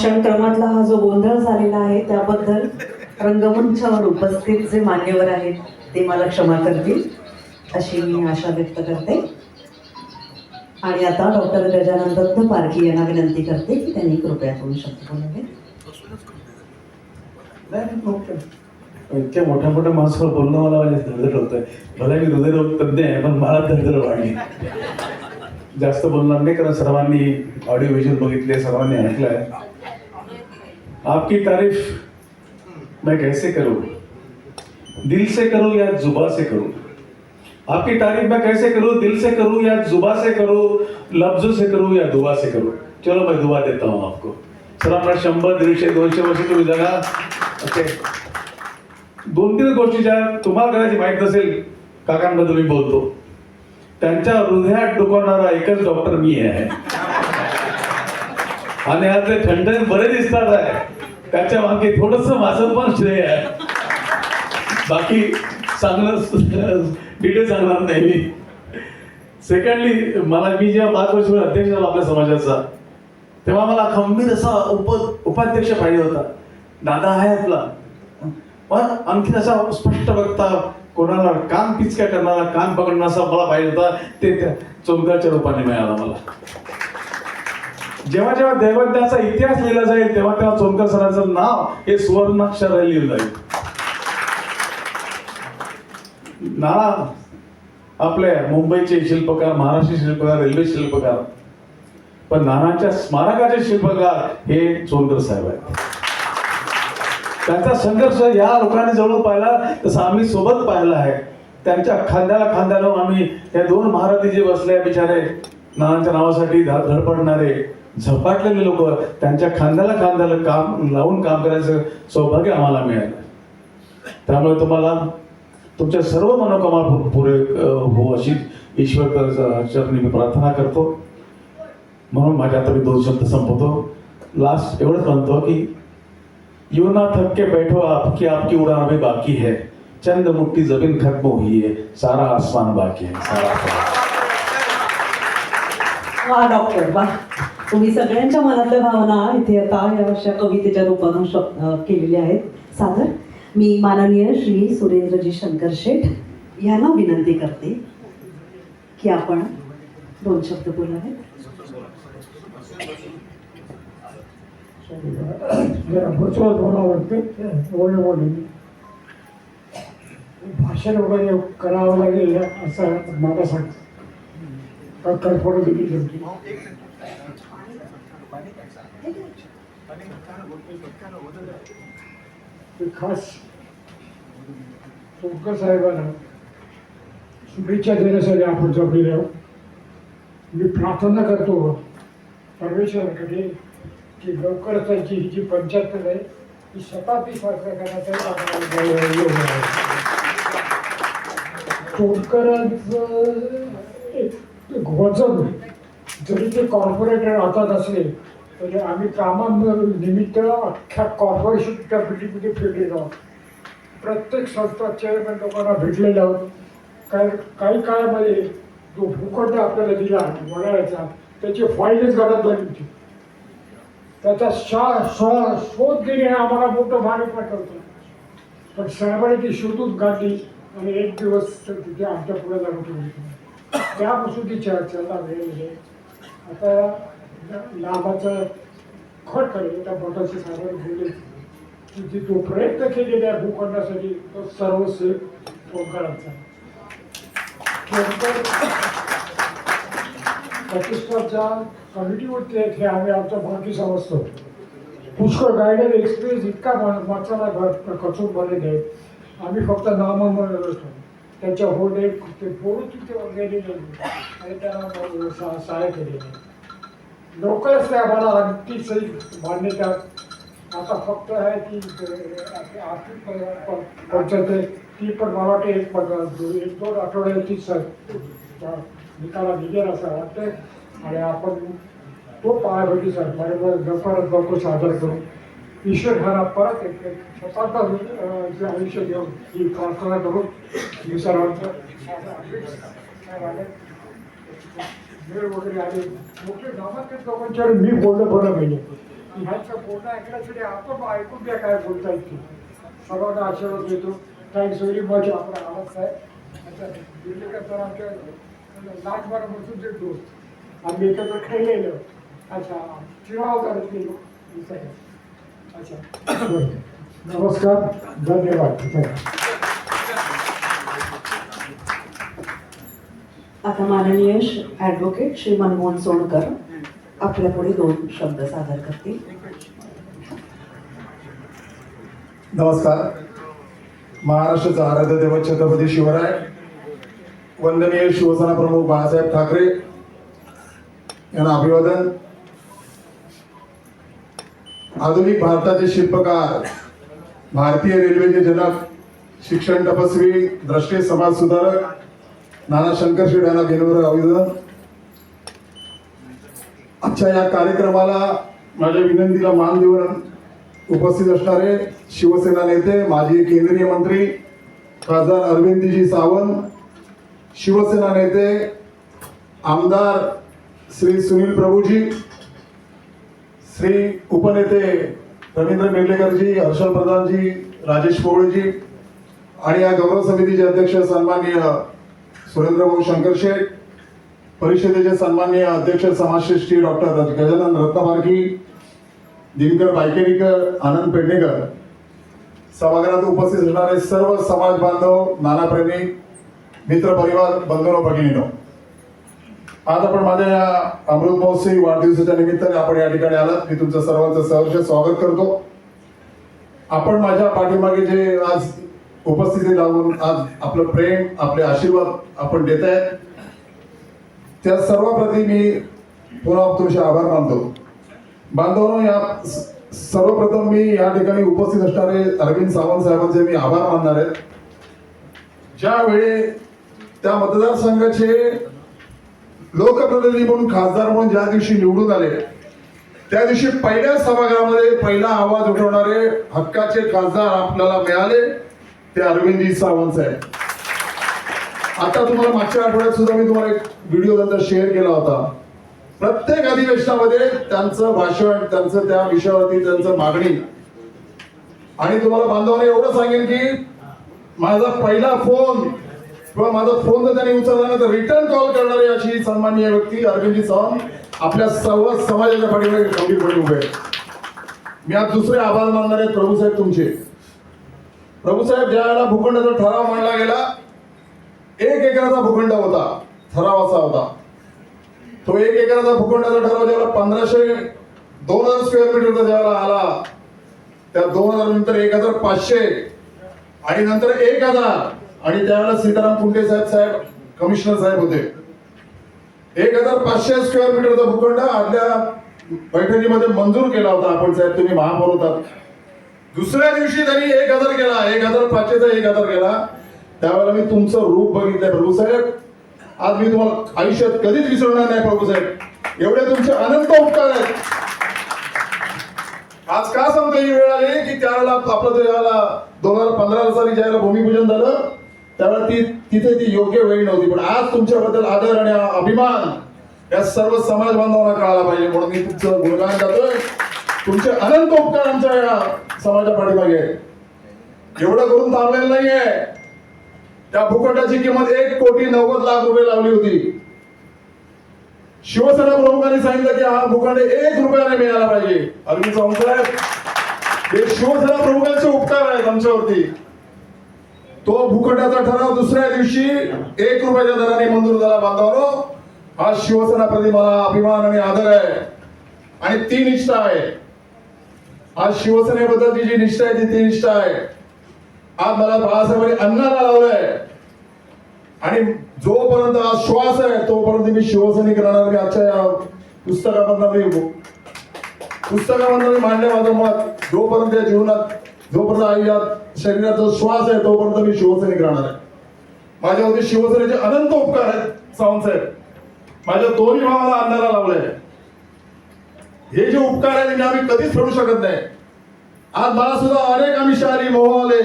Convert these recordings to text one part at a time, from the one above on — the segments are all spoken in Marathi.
भाषण क्रमातला हा जो गोंधळ झालेला आहे त्याबद्दल रंगमंचावर उपस्थित जे मान्यवर आहेत ते मला क्षमा करतील अशी मी आशा व्यक्त करते. आणि आता डॉक्टर गजानन दत्त पारखी यांना विनंती करते की त्यांनी कृपया 2 शब्द बोलावे. इतक्या मोठ्या मोठ्या माणसावर बोलणं मला माझ्या धडधड होतंय. भले मी हृदयरोग तज्ञ आहे पण मला धडधड वाढली. जास्त बोलणार नाही कारण सर्वांनी ऑडिओ विजुअल बघितले, सर्वांनी ऐकलंय. आपकी तारीफ मैं कैसे करूं, दिल से करूं या जुबा से करूं. आपकी तारीफ मैं कैसे करूं, दिल से करूं या जुबा से करूं, लफ्जों से करूं या दुआ से करूं. चलो मैं दुआ देता हूं आपको. सर्वांना 100, 150, 200 वर्ष तुम्ही जगा. ओके. 2-3 गोष्टी ज्या तुम्हाला कदाचित माहित नसेल काकांबद्दल मी बोलतो. त्यांच्या हृदयात डुकवणारा एकच डॉक्टर मी आहे. आणि आज ते ठणठणीत बरे दिसतात आहे त्याच्या मागे थोडंसं माझं पण श्रेय आहे. बाकी चांगलं डिटेल सांगणार नाही मी. सेकंडली मी जेव्हा 5 वर्ष अध्यक्ष झालो आपल्या समाजाचा तेव्हा मला खंबीर असा उपाध्यक्ष पाहिजे होता. दादा आहे आपला पण आणखी असा स्पष्ट वक्ता, कोणाला कान पिचक्या करणारा, कान पकडणारा असा मला पाहिजे होता. ते त्या चोनकरच्या रूपाने मिळाला मला. जेव्हा जेव्हा दैवज्ञाचा इतिहास लिहिला जाईल तेव्हा तेव्हा चोनकर सरांचं नाव हे सुवर्णाक्षराने लिहिलं जाईल. नाना आपले मुंबईचे शिल्पकार, महाराष्ट्र शिल्पकार, रेल्वे शिल्पकार, पण नानांच्या स्मारकाचे शिल्पकार हे चोनकर साहेब आहेत. त्यांचा संघर्ष या लोकांनी जवळ पाहिला तसं आम्ही सोबत पाहिला आहे. त्यांच्या खांद्याला खांदा लावून आम्ही या 2 महारथी जे बसले बिचारे नानांच्या नावासाठी धडपडणारे झपाटलेले लोक, त्यांच्या खांद्याला खांद्याला काम लावून काम करायचं सौभाग्य आम्हाला मिळालं. त्यामुळे तुम्हाला तुमच्या सर्व मनोकामना पुरे हो अशी ईश्वर चरणी मी प्रार्थना करतो. म्हणून माझ्या आता मी 2 शब्द संपवतो. लास्ट एवढंच म्हणतो की यूं ना थक के बैठो आपकी आपकी उड़ान अभी बाकी है, चंद मुट्ठी जमीन खत्म हुई है, सारा आसमान बाकी है. सारा वा डॉक्टर वा, तुम्ही सगळ्यांच्या मनातल्या भावना इथे आता या अशा कवितेच्या रूपानं केलेल्या आहेत सादर. मी माननीय श्री सुरेंद्रजी शंकर शेठ यांना विनंती करते की आपण 2 शब्द बोलावे. जरा बसवत बोलावं भाषण वगैरे करावं लागेल असं मला सांग कल्पना दिली होती. खास चोनकर साहेबांना शुभेच्छा देण्यासाठी आपण जमलेले आहोत. मी प्रार्थना करतो परमेश्वराकडे की लवकरच ही जी पंचायत आहे ही शताब्दी साजरा करण्याचा आपल्याला योग आहे. चोनकरांचं एक वजन जरी ते कॉर्पोरेटर हातात असले तरी आम्ही कामानिमित्त अख्ख्या कॉर्पोरेशनच्या बिल्डिंगमध्ये फिरलेलो आहोत. प्रत्येक संस्था चेअरमॅन लोकांना भेटलेले आहोत. काही काळामध्ये जो भूखंड आपल्याला दिला वडाळ्याचा त्याची फाईलच घरात झाली होती. त्याचा शोध घेणे आम्हाला मोठं भारी पाठवतं. पण साहेबांनी ती शोधून काढली आणि एक दिवस तिथे आमच्या पुढे लागून ठेवली. त्यापासून ती चर्चेला वेळ आता लाभाचा खट करेल त्या बोटाची साहेबांनी बोलले की तो प्रयत्न केलेला आहे भूखंडासाठी तो सर्वस्व चोनकरांचा. प्रतिष्ठाच्या कमिटीवरती आहेत हे आम्ही आमचा भागी समजतो. पुष्कळ गायडर एक्सपिरियन्स इतका माणसाला कचून बनले आहेत. आम्ही फक्त नामं म्हणत असतो. त्यांच्या होडे ते बोलू तिथे वगैरे आणि त्यांना सहाय्य केलेले. लवकरच त्या आम्हाला आणखी सही मान्यता आता फक्त आहे ती आर्थिक पंचायत आहे ती पण मला वाटते 1-2 आठवड्यात तीच निकाला निघेल असं वाटतंय. आणि आपण तो पायाभरती सर बरोबर लवकरात लवकर सादर करू. ईश्वर घरा परत एक स्वतःचं जे आयुष्य देऊन ही प्रार्थना करून मी सर्वांचं वेळ वगैरे आले मोठे नामांकित लोकांच्यावर मी बोललं बरं पाहिजे. ह्यांचं बोलणं ऐकण्यासाठी आपण ऐकून घ्या काय बोलता येते. सर्वांना आशीर्वाद देतो. Thanks very much. आपण आवाज आहे अच्छा दिल्लीकर सर आमच्या लाखभरापासून ते दोस्त आम्ही एकत्र खेळलेलो. अच्छा चिराव करत गेलो. अच्छा नमस्कार धन्यवाद. आता माननीय ॲडव्होकेट श्री मनमोहन सोनकर आपल्या पुढे 2 शब्द सादर करतील. नमस्कार. महाराष्ट्राचा आराध्य दैवत छत्रपती शिवराय, वंदनीय शिवसेना प्रमुख बाळासाहेब ठाकरे यांना अभिवादन. आधुनिक भारताचे शिल्पकार, भारतीय रेल्वेचे जनक, शिक्षण तपस्वी, द्रष्टे समाज सुधारक नाना शंकरशेठ यांना विनम्र अभिवादन. आजच्या या कार्यक्रमाला माझ्या विनंतीला मान देऊन उपस्थित असणारे शिवसेना नेते, माजी केंद्रीय मंत्री खासदार अरविंदजी सावंत, शिवसेना नेते आमदार श्री सुनील प्रभूजी, श्री उपनेते रवींद्र मेर्लेकरजी, हर्षल प्रधानजी, राजेश पोळेजी आणि या गौरव समितीचे अध्यक्ष सन्माननीय सुरेंद्र भाऊ शंकरशेठ, परिषदेचे सन्माननीय अध्यक्ष समाजश्रेष्ठी डॉक्टर गजानन रत्नपारखी, दिनकर बायकेरीकर, आनंद पेडणेकर, सभागृहात उपस्थित असणारे सर्व समाज बांधव, नानाप्रेमी, मित्र परिवार, बंधू भगिनीनो, आज आपण माझ्या या अमृत महोत्सवी वाढदिवसाच्या निमित्ताने आपण या ठिकाणी आलात. मी तुमचं सर्वांचं सहर्ष स्वागत करतो. आपण माझ्या पाठीमागे जे आज उपस्थिती लावून आज आपलं प्रेम, आपले आशीर्वाद आपण देत आहेत, त्या सर्वप्रती मी पुन्हा तुमचे आभार मानतो. बांधवांनो, या सर्वप्रथम मी या ठिकाणी उपस्थित असणारे अरविंद सावंत साहेबांचे मी आभार मानणार आहे. ज्यावेळी त्या मतदारसंघाचे लोकप्रतिनिधी म्हणून, खासदार म्हणून ज्या दिवशी निवडून आले, त्या दिवशी पहिल्या सभागृहामध्ये पहिला आवाज उठवणारे हक्काचे खासदार आपल्याला मिळाले, ते अरविंदजी सावंत साहेब. आता तुम्हाला मागच्या आठवड्यात सुद्धा मी तुम्हाला एक व्हिडिओ त्यांचा शेअर केला होता. प्रत्येक अधिवेशनामध्ये त्यांचं भाषण, त्यांचं त्या विषयावरती त्यांचं मागणी. आणि तुम्हाला बांधवांना एवढं सांगेन की माझा पहिला फोन किंवा माझा फोन जर त्यांनी उचलला ना तर रिटर्न कॉल करणारी अशी सन्माननीय व्यक्ती अरविंदजी सावंत आपल्या सर्व समाजाच्या पाठीमागे खंबीरपणे उभे आहेत. मी आज दुसरे आभार मानणार आहेत प्रभूसाहेब तुमचे. प्रभूसाहेब, ज्या वेळेला भूखंडाचा ठराव मांडला गेला, 1 एकराचा भूखंड होता, ठराव असा होता. तो 1 एकराचा भूखंडाचा ठराव ज्यावेळेला 2000 स्क्वेअर मीटरचा ज्यावेळेला आला, त्या 2000 नंतर 1500 आणि नंतर 1000 आणि त्यावेळेला सीताराम कुंटे साहेब कमिशनर साहेब होते. 1500 स्क्वेअर मीटरचा भूखंड आदल्या बैठकीमध्ये मंजूर केला होता. आपण साहेब तुम्ही महापौर होतात. दुसऱ्या दिवशी त्यांनी 1000 केला, 1500चा 1000 केला. त्यावेळेला मी तुमचं रूप बघितलंय प्रभू साहेब. आज मी तुम्हाला आयुष्यात कधीच विसरणार नाही प्रभू साहेब. एवढे तुमचे अनंत उपकार आहेत. आज का सांगतो ही वेळ आली की त्यावेळेला आपलं ज्यावेळेला 2015 साली ज्यावेळेला भूमिपूजन झालं, त्यावेळेला तिथे ती योग्य वेळ नव्हती. पण आज तुमच्याबद्दल आदर आणि अभिमान या सर्व समाज बांधवांना कळायला पाहिजे, म्हणून मी तुमचं गुणगान करतोय. तुमचे अनंत उपकार आमच्या या समाजा पाठीमागे आहेत. एवढं करून थांबलेलं नाहीये. त्या भूखंडाची किंमत 1,90,00,000 रुपये लावली होती. शिवसेना प्रमुखांनी सांगितलं की हा भूखंड 1 रुपयाने मिळाला पाहिजे. अरविंद सावंत साहेब, हे शिवसेना प्रमुखांचे उपकार आहेत आमच्यावरती. तो भूखंडाचा ठराव दुसऱ्या दिवशी 1 रुपयाच्या दराने मंजूर झाला. बांधवांनो, हा शिवसेना प्रति मला अभिमान आणि आदर आहे आणि ती निष्ठा आहे. आज शिवसेनेबद्दलची जी निष्ठा आहे ती निष्ठा आहे. आज मला बाळासाहेबांनी अन्नाला लावलंय आणि जोपर्यंत आज श्वास आहे तोपर्यंत मी शिवसैनिक राहणार. मी आजच्या या पुस्तकामधनं मी मांडले माझं मत. जोपर्यंत या जीवनात, जोपर्यंत या शरीराचा श्वास आहे तोपर्यंत मी शिवसैनिक राहणार आहे. माझ्यावरती शिवसेनेचे अनंत उपकार आहेत सावंत साहेब. माझ्या दोन्ही भावाला अन्नाला लावलंय. हे जे उपकार आहेत ते आम्ही कधीच फेडू शकत नाही. आज मला सुद्धा अनेक आमिष आली, मोह आले,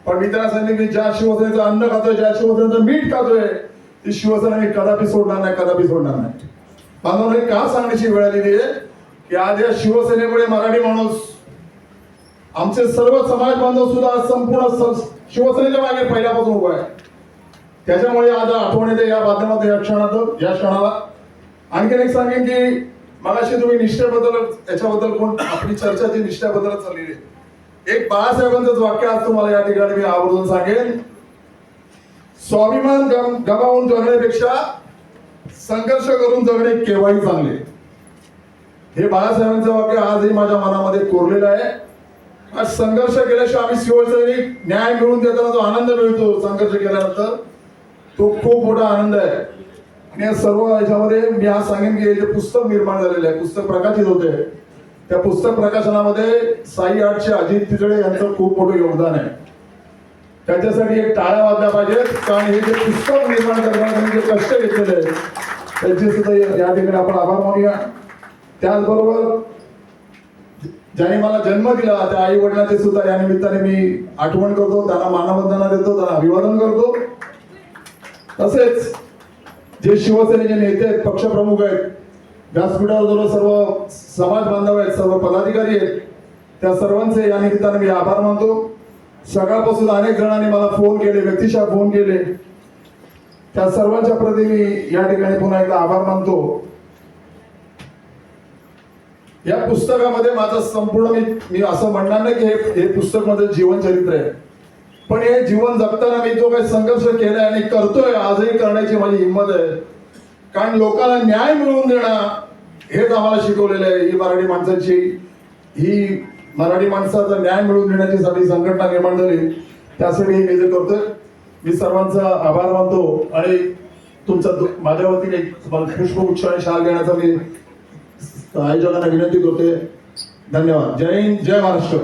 पण मी त्यांना सांगितलं की ज्या शिवसेनेचं अन्न खातोय, ज्या शिवसेनेचं मीठ खातोय, ती शिवसेना मी कदापि सोडणार नाही, कदापि सोडणार नाही. बांधवांना का सांगण्याची वेळ आलेली आहे की आज या शिवसेनेमुळे मराठी माणूस, आमचे सर्व समाज बांधव सुद्धा आज संपूर्ण शिवसेनेच्या मागे पहिल्यापासून उभा आहे. त्याच्यामुळे आज आठवण येते या माध्यमातून या क्षणाला. आणखीन एक सांगेन की मगाशी तुम्ही निष्ठेबद्दल, याच्याबद्दल कोण आपली चर्चा जी निष्ठेबद्दल चाललेली आहे, एक बाळासाहेबांचंच वाक्य आज तुम्हाला या ठिकाणी मी आवर्जून सांगेन. स्वाभिमान गमावून जगण्यापेक्षा संघर्ष करून जगणे केव्हाही चांगले. हे बाळासाहेबांचं वाक्य आजही माझ्या मनामध्ये कोरलेलं आहे. आज संघर्ष केल्याशिवाय आम्ही शिवसैनिक न्याय मिळवून देताना जो आनंद मिळतो संघर्ष केल्यानंतर, तो खूप मोठा आनंद आहे. आणि या सर्व याच्यामध्ये मी आज सांगेन की हे जे पुस्तक निर्माण झालेलं आहे, पुस्तक प्रकाशित होते, त्या पुस्तक प्रकाशनामध्ये साई आर्टचे अजित तिजळे यांचं खूप मोठं योगदान आहे. त्याच्यासाठी एक टाळ्या वाजल्या पाहिजेत, कारण हे जे पुस्तक निर्माण करण्यासाठी जे कष्ट घेतलेले आहेत त्यांचे सुद्धा या ठिकाणी आपण आभार मानूया. त्याचबरोबर ज्यांनी मला जन्म दिला त्या आई वडिलांचे सुद्धा या निमित्ताने मी आठवण करतो, त्यांना मानवंदना देतो, त्यांना अभिवादन करतो. तसेच जे शिवसेनेचे नेते आहेत, पक्षप्रमुख आहेत, व्यासपीठावर सर्व समाज बांधव आहेत, सर्व पदाधिकारी आहेत, त्या सर्वांचे या निमित्ताने मी आभार मानतो. सकाळपासून अनेक जणांनी मला फोन केले, व्यक्तिशः फोन केले, त्या सर्वांच्या प्रती मी या ठिकाणी पुन्हा एकदा आभार मानतो. या पुस्तकामध्ये माझं संपूर्ण मी असं म्हणणार नाही की हे पुस्तक माझं जीवन चरित्र आहे, पण हे जीवन जगताना मी जो काही संघर्ष केलाय आणि करतोय, आजही करण्याची माझी हिंमत आहे. कारण लोकांना न्याय मिळवून देणं हेच आम्हाला शिकवलेलं आहे. ही मराठी माणसाचा न्याय मिळवून देण्याची साठी संघटना निर्माण झाली, त्यासाठी मी जे करतोय. मी सर्वांचा आभार मानतो आणि तुमचा माझ्या वतीने तुम्हाला पुष्पगुच्छ आणि शाल घेण्याचा मी आयोजकांना विनंती करतोय. धन्यवाद. जय हिंद, जय महाराष्ट्र.